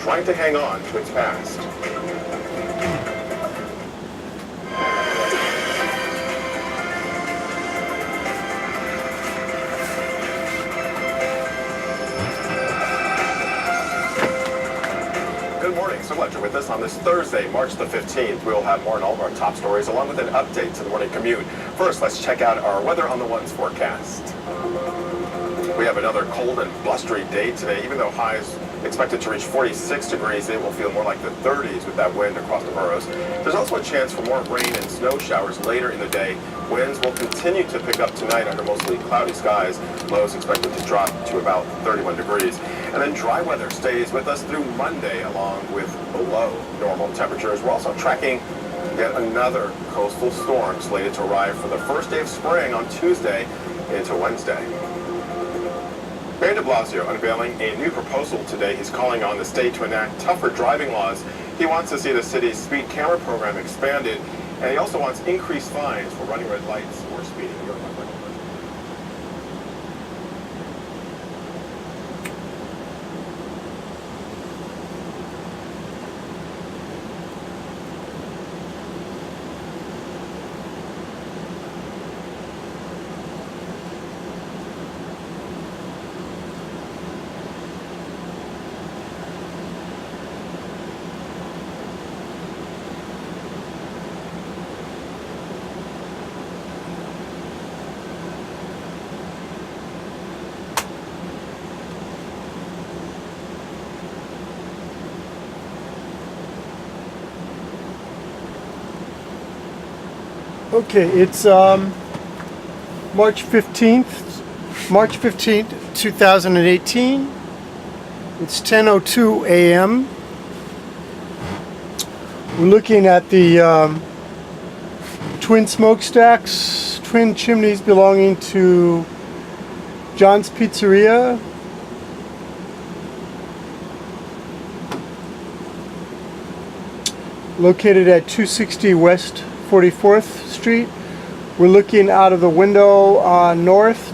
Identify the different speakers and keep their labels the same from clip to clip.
Speaker 1: trying to hang on to its past. Good morning. So glad you're with us on this Thursday, March the 15th. We'll have more on all of our top stories along with an update to the morning commute. First, let's check out our weather on the ones forecast. We have another cold and blustery day today. Even though highs expected to reach 46 degrees, it will feel more like the 30s with that wind across the boroughs. There's also a chance for more rain and snow showers later in the day. Winds will continue to pick up tonight under mostly cloudy skies. Lows expected to drop to about 31 degrees. And then dry weather stays with us through Monday along with below normal temperatures. We're also tracking yet another coastal storm slated to arrive for the first day of spring on Tuesday into Wednesday. Mayor de Blasio unveiling a new proposal today. He's calling on the state to enact tougher driving laws. He wants to see the city's speed camera program expanded, and he also wants increased fines for running red lights or speeding.
Speaker 2: Okay, it's March 15th, 2018. It's 10:02 a.m. We're looking at the twin smokestacks, twin chimneys belonging to John's Pizzeria. Located at 260 West 44th Street. We're looking out of the window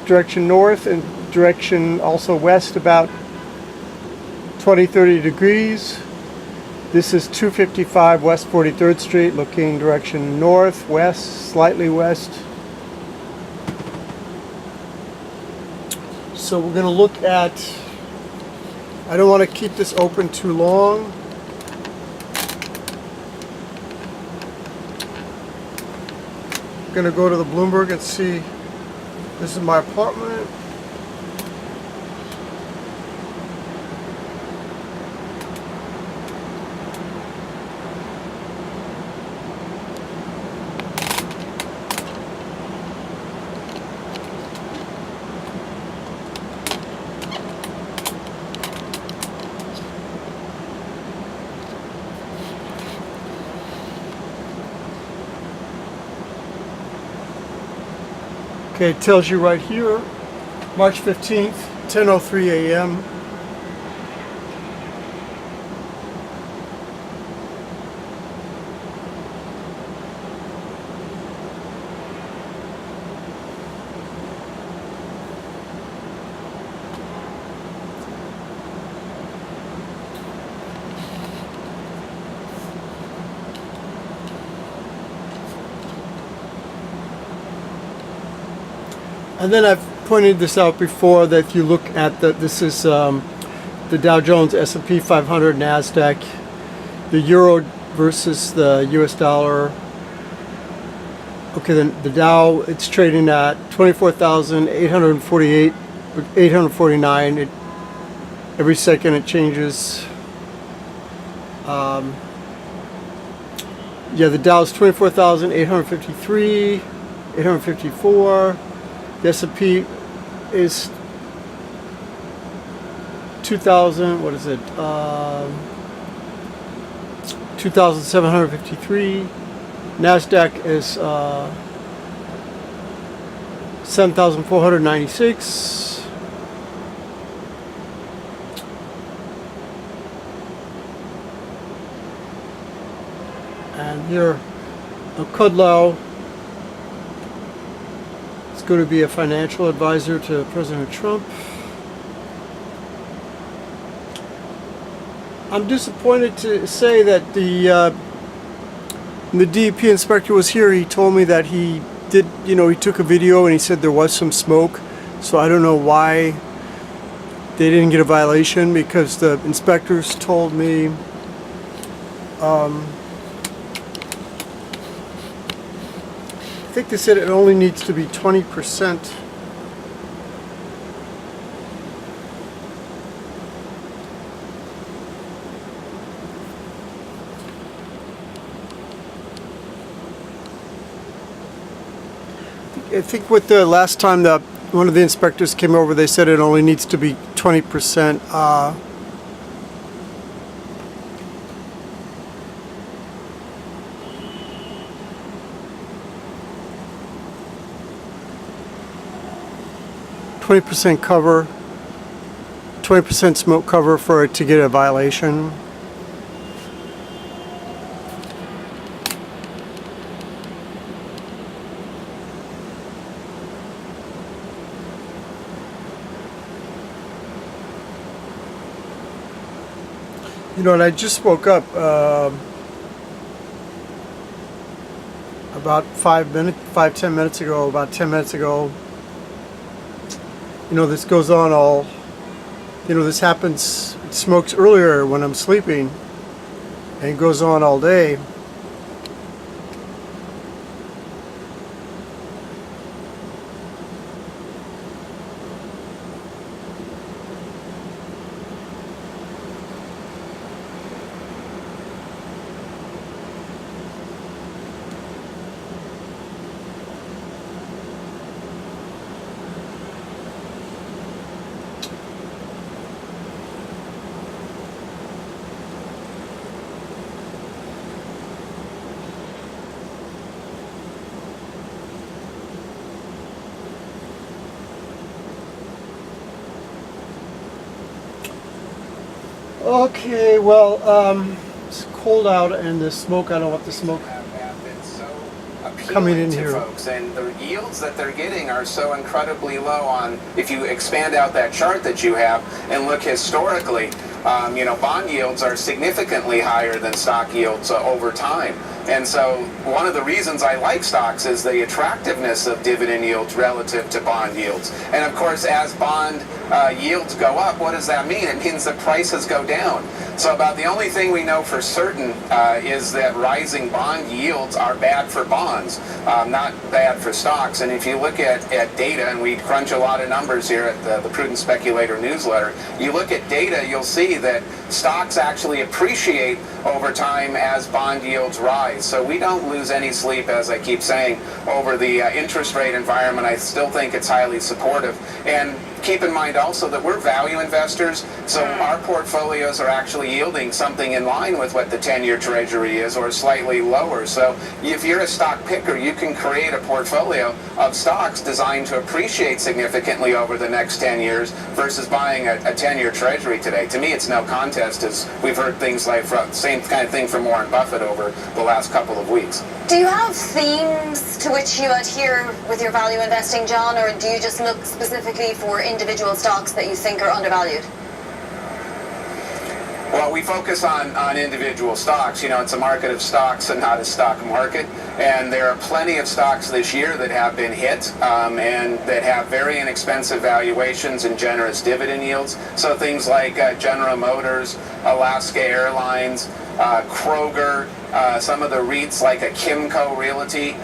Speaker 2: direction north, and direction also west about 20-30 degrees. This is 255 West 43rd Street, looking direction north, west, slightly west. So we're going to look at, I don't want to keep this open too long. Gonna go to the Bloomberg and see. This is my apartment. Okay, it tells you right here, March 15th, 10:03 a.m. And then I've pointed this out before, that if you look at this is the Dow Jones, S&P 500, NASDAQ, the euro versus the US dollar. Okay, then the Dow, it's trading at 24,848, 849. Every second it changes. Yeah, the Dow's 24,853, 854. The S&P is 2,000. What is it? 2,753. NASDAQ is 7,496. And here, Kudlow is going to be a financial advisor to President Trump. I'm disappointed to say that the DEP inspector was here. He told me that he did, he took a video and he said there was some smoke. So I don't know why they didn't get a violation, because the inspectors told me I think they said it only needs to be 20%. I think with the last time that one of the inspectors came over, they said it only needs to be 20%. %20 cover, 20% smoke cover for it to get a violation. And I just woke up about 10 minutes ago, about 10 minutes ago. This goes on all, this happens, it smokes earlier when I'm sleeping, and it goes on all day. Okay, well, it's cold out, and the smoke, I don't want the smoke coming in here.
Speaker 3: Folks, and the yields that they're getting are so incredibly low on, if you expand out that chart that you have and look historically, bond yields are significantly higher than stock yields over time. And so one of the reasons I like stocks is the attractiveness of dividend yields relative to bond yields. And of course, as bond yields go up, what does that mean? It means the prices go down. So about the only thing we know for certain is that rising bond yields are bad for bonds, not bad for stocks. And if you look at data, and we crunch a lot of numbers here at the Prudent Speculator newsletter, you look at data, you'll see that stocks actually appreciate over time as bond yields rise. So we don't lose any sleep, as I keep saying, over the interest rate environment. I still think it's highly supportive. And keep in mind also that we're value investors, so our portfolios are actually yielding something in line with what the 10-year Treasury is, or slightly lower. So if you're a stock picker, you can create a portfolio of stocks designed to appreciate significantly over the next 10 years versus buying a 10-year Treasury today. To me, it's no contest, as we've heard things like the same kind of thing from Warren Buffett over the last couple of weeks.
Speaker 4: Do you have themes to which you adhere with your value investing, John, or do you just look specifically for individual stocks that you think are undervalued?
Speaker 3: Well, we focus on individual stocks. It's a market of stocks and not a stock market. And there are plenty of stocks this year that have been hit and that have very inexpensive valuations and generous dividend yields. So things like General Motors, Alaska Airlines, Kroger, some of the REITs like a Kimco Realty.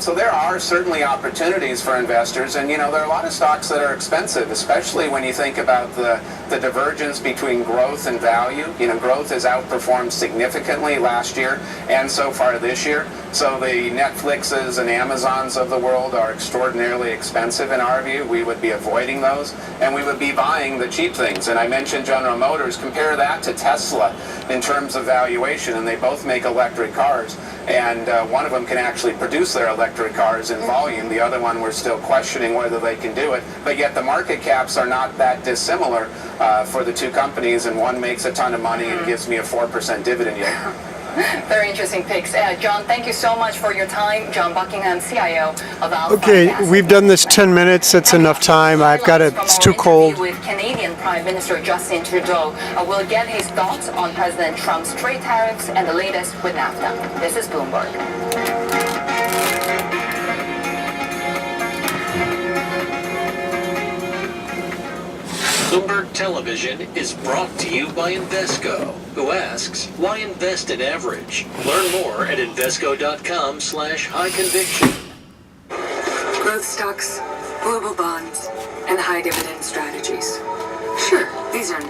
Speaker 3: So there are certainly opportunities for investors, and there are a lot of stocks that are expensive, especially when you think about the divergence between growth and value. Growth has outperformed significantly last year and so far this year. So the Netflixes and Amazons of the world are extraordinarily expensive in our view. We would be avoiding those, and we would be buying the cheap things. And I mentioned General Motors. Compare that to Tesla in terms of valuation, and they both make electric cars. And one of them can actually produce their electric cars in volume. The other one, we're still questioning whether they can do it. But yet the market caps are not that dissimilar for the two companies, and one makes a ton of money and gives me a 4% dividend yield.
Speaker 5: Very interesting picks. John, thank you so much for your time. John Buckingham, CIO of Alpha.
Speaker 2: Okay, we've done this 10 minutes. That's enough time. I've got to, it's too cold.
Speaker 5: With Canadian Prime Minister Justin Trudeau, we'll get his thoughts on President Trump's trade tariffs and the latest with NAFTA. This is Bloomberg.
Speaker 6: Bloomberg Television is brought to you by Invesco, who asks, why invest in average? Learn more at Invesco.com/high conviction.
Speaker 7: Growth stocks, global bonds, and high dividend strategies. Sure, these are